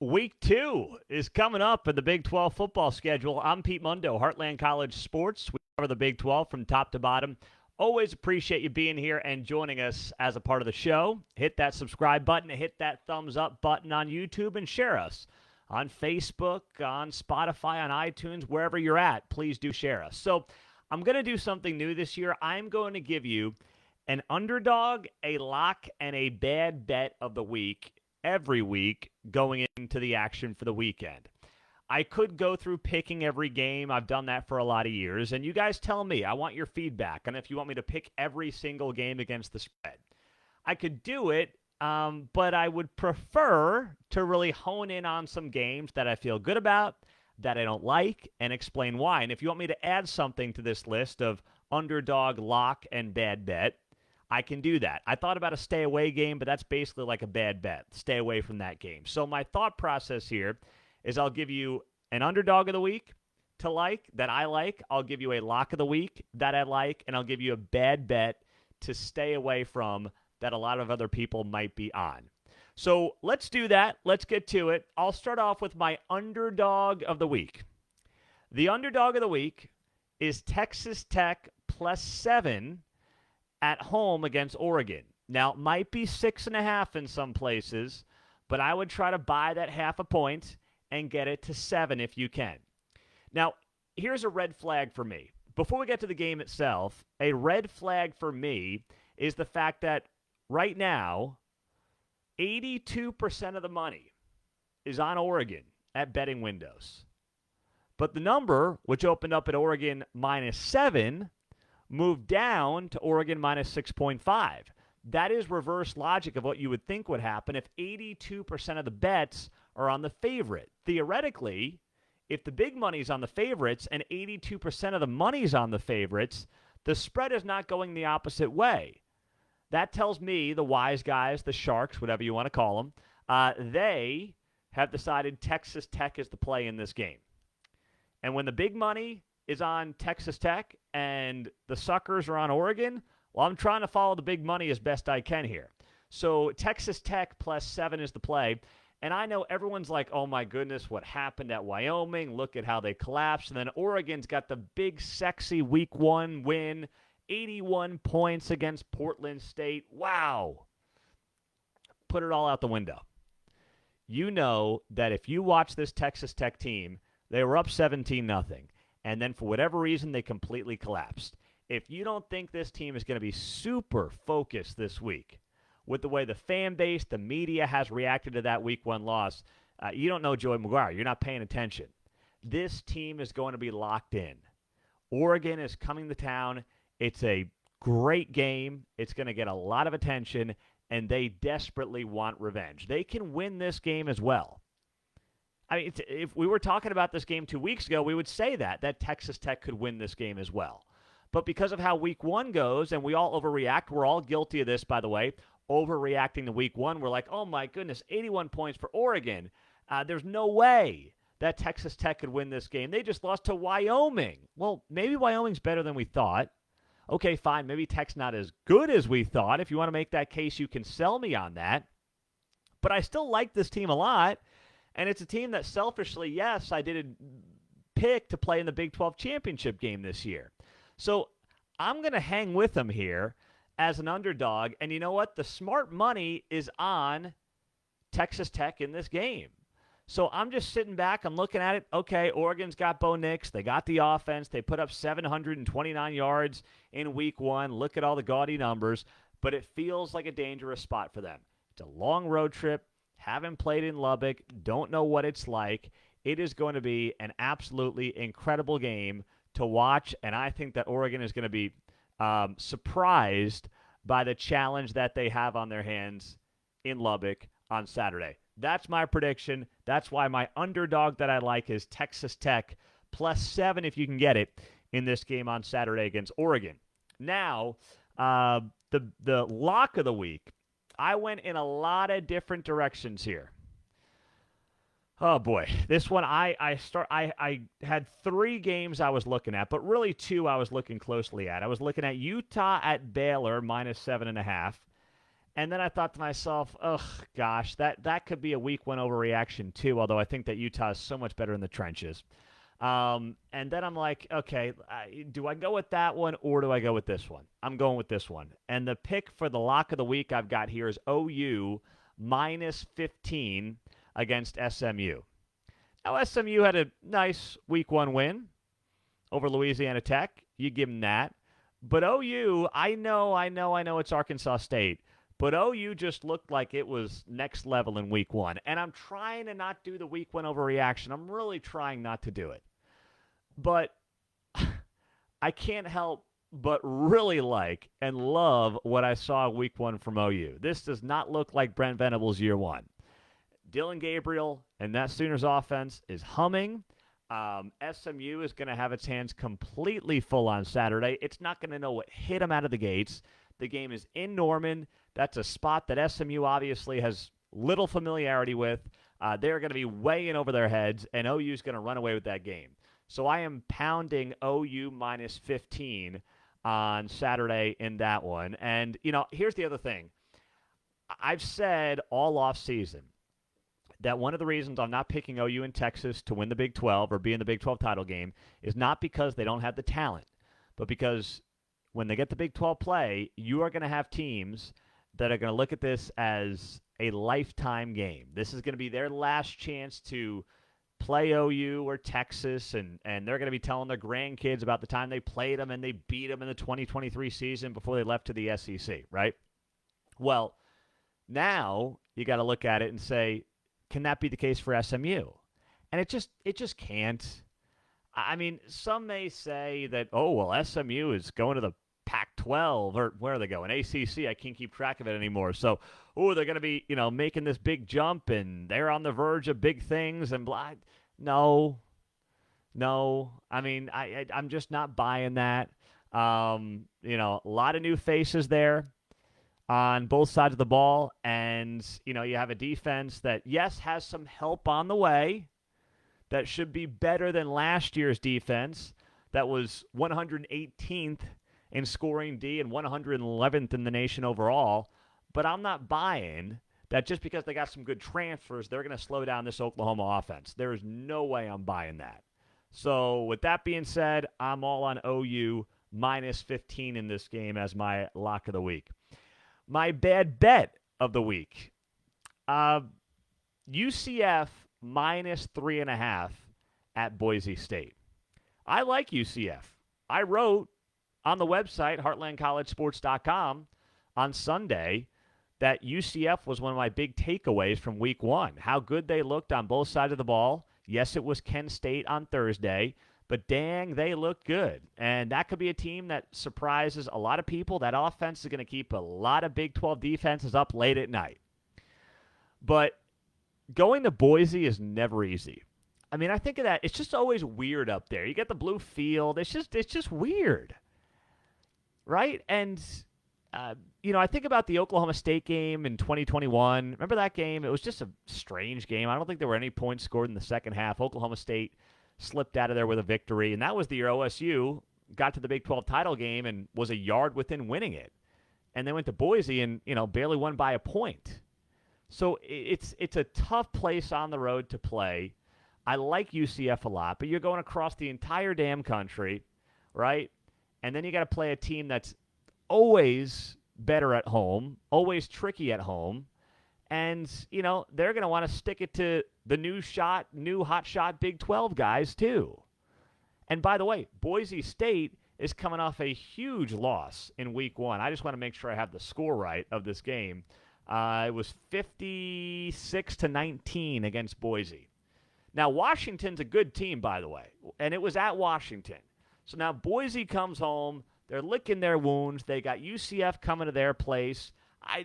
Week 2 is coming up in the Big 12 football schedule. I'm Pete Mundo, Heartland College Sports. We cover the Big 12 from top to bottom. Always appreciate you being here and joining us as a part of the show. Hit that subscribe button, hit that thumbs up button on YouTube, and share us on Facebook, on Spotify, on iTunes, wherever you're at. Please do share us. So I'm going to do something new this year. I'm going to give you an underdog, a lock, and a bad bet of the week every week going into the action for the weekend. I could go through picking every game. I've done that for a lot of years. And you guys tell me. I want your feedback on if you want me to pick every single game against the spread. I could do it, but I would prefer to really hone in on some games that I feel good about, that I don't like, and explain why. And if you want me to add something to this list of underdog, lock, and bad bet, I can do that. I thought about a stay away game, but that's basically like a bad bet. Stay away from that game. So my thought process here is I'll give you an underdog of the week to like, that I like. I'll give you a lock of the week that I like, and I'll give you a bad bet to stay away from that a lot of other people might be on. So let's do that. Let's get to it. I'll start off with my underdog of the week. The underdog of the week is Texas Tech +7 at home against Oregon. Now, it might be 6.5 in some places, but I would try to buy that half a point and get it to 7 if you can. Now, here's a red flag for me. Before we get to the game itself, a red flag for me is the fact that right now, 82% of the money is on Oregon at betting windows. But the number, which opened up at Oregon -7, moved down to Oregon -6.5. That is reverse logic of what you would think would happen if 82% of the bets are on the favorite. Theoretically, if the big money's on the favorites and 82% of the money's on the favorites, the spread is not going the opposite way. That tells me the wise guys, the sharks, whatever you want to call them, they have decided Texas Tech is the play in this game. And when the big money is on Texas Tech and the suckers are on Oregon, well, I'm trying to follow the big money as best I can here. So Texas Tech +7 is the play. And I know everyone's like, oh my goodness, what happened at Wyoming? Look at how they collapsed. And then Oregon's got the big, sexy week 1 win, 81 points against Portland State. Wow. Put it all out the window. You know that if you watch this Texas Tech team, they were up 17-0. And then for whatever reason, they completely collapsed. If you don't think this team is going to be super focused this week with the way the fan base, the media has reacted to that week 1 loss, you don't know Joey McGuire. You're not paying attention. This team is going to be locked in. Oregon is coming to town. It's a great game. It's going to get a lot of attention, and they desperately want revenge. They can win this game as well. I mean, if we were talking about this game 2 weeks ago, we would say that Texas Tech could win this game as well. But because of how week 1 goes, and we all overreact, we're all guilty of this, by the way, overreacting to week 1. We're like, oh my goodness, 81 points for Oregon. There's no way that Texas Tech could win this game. They just lost to Wyoming. Well, maybe Wyoming's better than we thought. Okay, fine. Maybe Tech's not as good as we thought. If you want to make that case, you can sell me on that. But I still like this team a lot. And it's a team that selfishly, yes, I did pick to play in the Big 12 championship game this year. So I'm going to hang with them here as an underdog. And you know what? The smart money is on Texas Tech in this game. So I'm just sitting back. I'm looking at it. Okay, Oregon's got Bo Nix. They got the offense. They put up 729 yards in week 1. Look at all the gaudy numbers. But it feels like a dangerous spot for them. It's a long road trip. Haven't played in Lubbock, don't know what it's like. It is going to be an absolutely incredible game to watch, and I think that Oregon is going to be surprised by the challenge that they have on their hands in Lubbock on Saturday. That's my prediction. That's why my underdog that I like is Texas Tech +7 if you can get it in this game on Saturday against Oregon. Now, the lock of the week. I went in a lot of different directions here. Oh boy, this one I had 3 games I was looking at, but really 2 I was looking closely at. I was looking at Utah at Baylor -7.5, And then I thought to myself, ugh, gosh, that could be a week one overreaction too, although I think that Utah is so much better in the trenches. And then I'm like, okay, do I go with that one or do I go with this one? I'm going with this one. And the pick for the lock of the week I've got here is OU minus 15 against SMU. Now, SMU had a nice week one win over Louisiana Tech. You give them that. But OU, I know it's Arkansas State. But OU just looked like it was next level in week one. And I'm trying to not do the week one overreaction. I'm really trying not to do it. But I can't help but really like and love what I saw week one from OU. This does not look like Brent Venables year one. Dylan Gabriel and that Sooners offense is humming. SMU is going to have its hands completely full on Saturday. It's not going to know what hit them out of the gates. The game is in Norman. That's a spot that SMU obviously has little familiarity with. They're going to be way in over their heads, and OU is going to run away with that game. So I am pounding OU minus 15 on Saturday in that one. And, here's the other thing. I've said all offseason that one of the reasons I'm not picking OU in Texas to win the Big 12 or be in the Big 12 title game is not because they don't have the talent, but because when they get the Big 12 play, you are going to have teams that are going to look at this as a lifetime game. This is going to be their last chance to play OU or Texas, and they're going to be telling their grandkids about the time they played them and they beat them in the 2023 season before they left to the SEC, right? Well, now you got to look at it and say, can that be the case for SMU? And it just can't. I mean, some may say that, SMU is going to the Pac-12, or where are they going? ACC. I can't keep track of it anymore. So, they're going to be, making this big jump, and they're on the verge of big things, and blah. No. I mean, I'm just not buying that. A lot of new faces there on both sides of the ball, and, you have a defense that, yes, has some help on the way that should be better than last year's defense that was 118th in scoring D and 111th in the nation overall. But I'm not buying that just because they got some good transfers, they're going to slow down this Oklahoma offense. There is no way I'm buying that. So with that being said, I'm all on OU minus 15 in this game as my lock of the week. My bad bet of the week, UCF minus 3.5 at Boise State. I like UCF. I wrote on the website, heartlandcollegesports.com, on Sunday that UCF was one of my big takeaways from week one. How good they looked on both sides of the ball. Yes, it was Kent State on Thursday, but dang, they look good. And that could be a team that surprises a lot of people. That offense is going to keep a lot of Big 12 defenses up late at night. But going to Boise is never easy. I mean, I think of that. It's just always weird up there. You get the blue field. It's just weird. Right? And, I think about the Oklahoma State game in 2021. Remember that game? It was just a strange game. I don't think there were any points scored in the second half. Oklahoma State slipped out of there with a victory, and that was the year OSU got to the Big 12 title game and was a yard within winning it. And they went to Boise and, barely won by a point. So it's a tough place on the road to play. I like UCF a lot, but you're going across the entire damn country, right? And then you got to play a team that's always better at home, always tricky at home. And, they're going to want to stick it to the new hotshot Big 12 guys, too. And by the way, Boise State is coming off a huge loss in week one. I just want to make sure I have the score right of this game. It was 56-19 against Boise. Now, Washington's a good team, by the way, and it was at Washington. So now Boise comes home. They're licking their wounds. They got UCF coming to their place.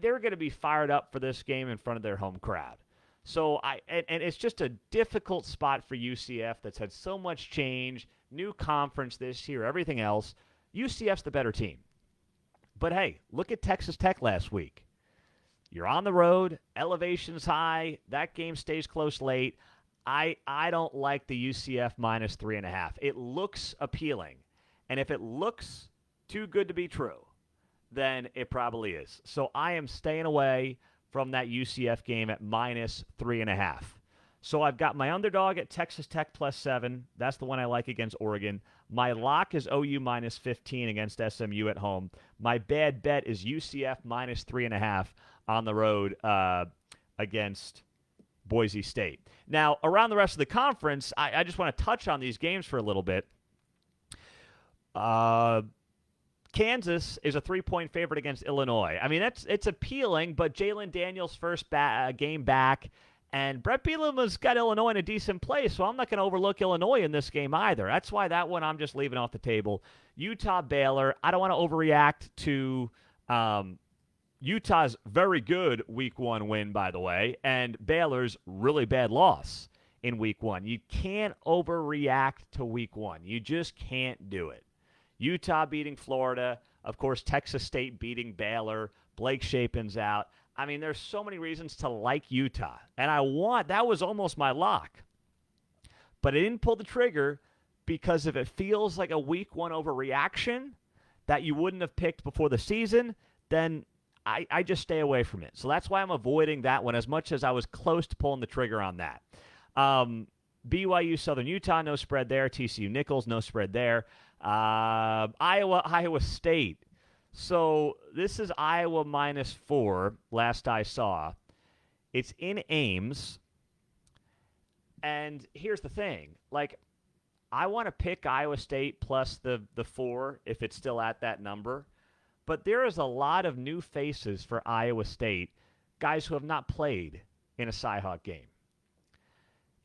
They're going to be fired up for this game in front of their home crowd. So and it's just a difficult spot for UCF that's had so much change, new conference this year, everything else. UCF's the better team. But hey, look at Texas Tech last week. You're on the road, elevation's high, that game stays close late. I don't like the UCF minus 3.5. It looks appealing. And if it looks too good to be true, then it probably is. So I am staying away from that UCF game at minus 3.5. So I've got my underdog at Texas Tech +7. That's the one I like against Oregon. My lock is OU minus 15 against SMU at home. My bad bet is UCF minus 3.5 on the road against Boise State. Now, around the rest of the conference, I just want to touch on these games for a little bit. Kansas is a 3-point favorite against Illinois. I mean, it's appealing, but Jalen Daniels' first game back, and Brett Bielema's got Illinois in a decent place, so I'm not going to overlook Illinois in this game either. That's why that one I'm just leaving off the table. Utah-Baylor, I don't want to overreact to Utah's very good Week 1 win, by the way, and Baylor's really bad loss in Week 1. You can't overreact to Week 1. You just can't do it. Utah beating Florida. Of course, Texas State beating Baylor. Blake Shapen's out. I mean, there's so many reasons to like Utah. And that was almost my lock. But I didn't pull the trigger because if it feels like a Week 1 overreaction that you wouldn't have picked before the season, then I just stay away from it. So that's why I'm avoiding that one as much as I was close to pulling the trigger on that. BYU, Southern Utah, no spread there. TCU, Nichols, no spread there. Iowa State. So this is Iowa -4, last I saw. It's in Ames. And here's the thing. Like, I want to pick Iowa State plus the 4 if it's still at that number. But there is a lot of new faces for Iowa State, guys who have not played in a Cyhawk game.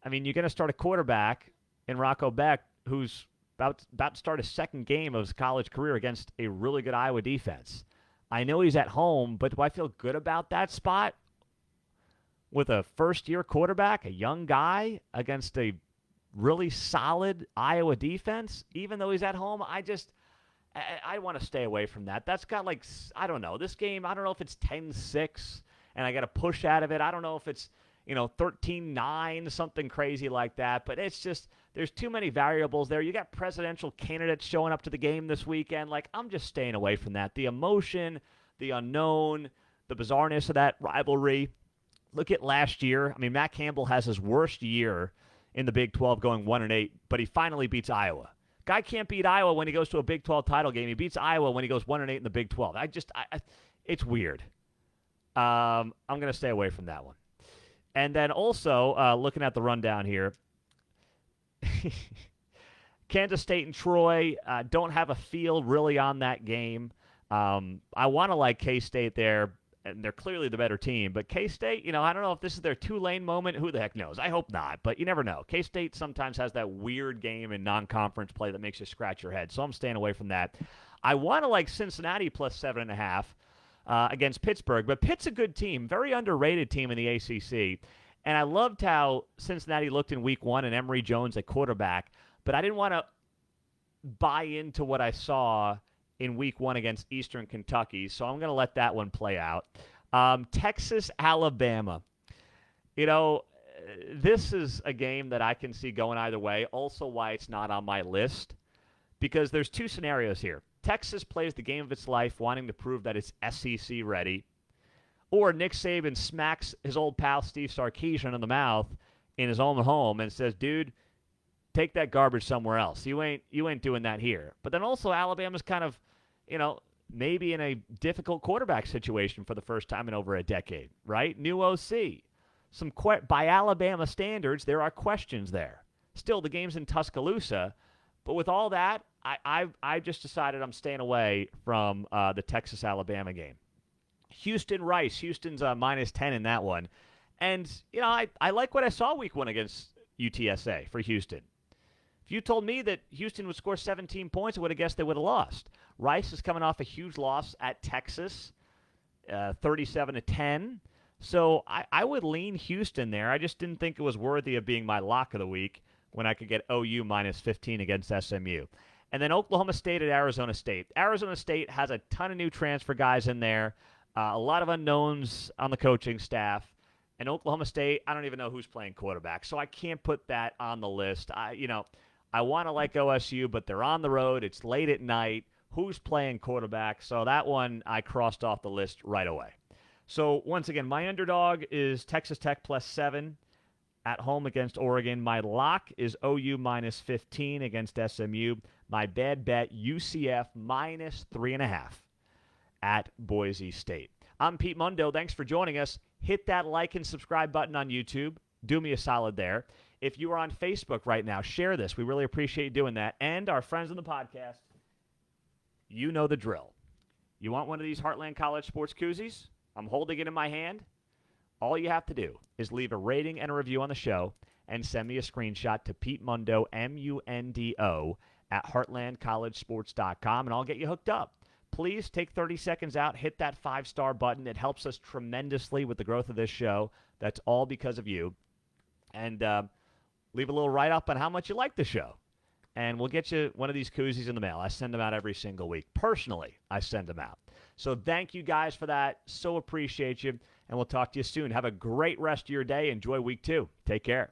I mean, you're going to start a quarterback in Rocco Beck who's about to start his second game of his college career against a really good Iowa defense. I know he's at home, but do I feel good about that spot with a first-year quarterback, a young guy, against a really solid Iowa defense? Even though he's at home, I want to stay away from that. That's got I don't know. This game, I don't know if it's 10-6 and I got to push out of it. I don't know if it's, 13-9, something crazy like that. But it's just, there's too many variables there. You got presidential candidates showing up to the game this weekend. I'm just staying away from that. The emotion, the unknown, the bizarreness of that rivalry. Look at last year. I mean, Matt Campbell has his worst year in the Big 12 going 1-8, but he finally beats Iowa. Guy can't beat Iowa when he goes to a Big 12 title game. He beats Iowa when he goes 1-8 in the Big 12. It's weird. I'm going to stay away from that one. And then also, looking at the rundown here, Kansas State and Troy don't have a feel really on that game. I want to like K-State there, and they're clearly the better team. But K-State, I don't know if this is their Tulane moment. Who the heck knows? I hope not, but you never know. K-State sometimes has that weird game in non-conference play that makes you scratch your head, so I'm staying away from that. I want to like Cincinnati plus 7.5 against Pittsburgh, but Pitt's a good team, very underrated team in the ACC, and I loved how Cincinnati looked in Week 1 and Emory Jones at quarterback, but I didn't want to buy into what I saw in Week 1 against Eastern Kentucky, so I'm going to let that one play out. Texas, Alabama. This is a game that I can see going either way, also why it's not on my list, because there's two scenarios here. Texas plays the game of its life, wanting to prove that it's SEC ready, or Nick Saban smacks his old pal Steve Sarkisian in the mouth in his own home and says, dude, take that garbage somewhere else. You ain't doing that here. But then also Alabama's kind of, maybe in a difficult quarterback situation for the first time in over a decade, right? New OC. By Alabama standards, there are questions there. Still, the game's in Tuscaloosa. But with all that, I just decided I'm staying away from the Texas-Alabama game. Houston-Rice. Houston's -10 in that one. And, I like what I saw Week 1 against UTSA for Houston. If you told me that Houston would score 17 points, I would have guessed they would have lost. Rice is coming off a huge loss at Texas, 37-10. So I would lean Houston there. I just didn't think it was worthy of being my lock of the week when I could get OU -15 against SMU. And then Oklahoma State at Arizona State. Arizona State has a ton of new transfer guys in there, a lot of unknowns on the coaching staff. And Oklahoma State, I don't even know who's playing quarterback, so I can't put that on the list. I want to like OSU, but they're on the road. It's late at night. who's playing quarterback. So that one I crossed off the list right away. So once again, my underdog is Texas Tech +7 at home against Oregon. My lock is OU -15 against SMU. My bad bet, UCF -3.5 at Boise State. I'm Pete Mundo. Thanks for joining us. Hit that like and subscribe button on YouTube. Do me a solid there. If you are on Facebook right now, share this. We really appreciate you doing that. And our friends on the podcast, you know the drill. You want one of these Heartland College Sports koozies? I'm holding it in my hand. All you have to do is leave a rating and a review on the show and send me a screenshot to Pete Mundo, MUNDO, at heartlandcollegesports.com, and I'll get you hooked up. Please take 30 seconds out, hit that 5-star button. It helps us tremendously with the growth of this show. That's all because of you. And leave a little write-up on how much you like the show. And we'll get you one of these koozies in the mail. I send them out every single week. Personally, I send them out. So thank you guys for that. So appreciate you. And we'll talk to you soon. Have a great rest of your day. Enjoy week 2. Take care.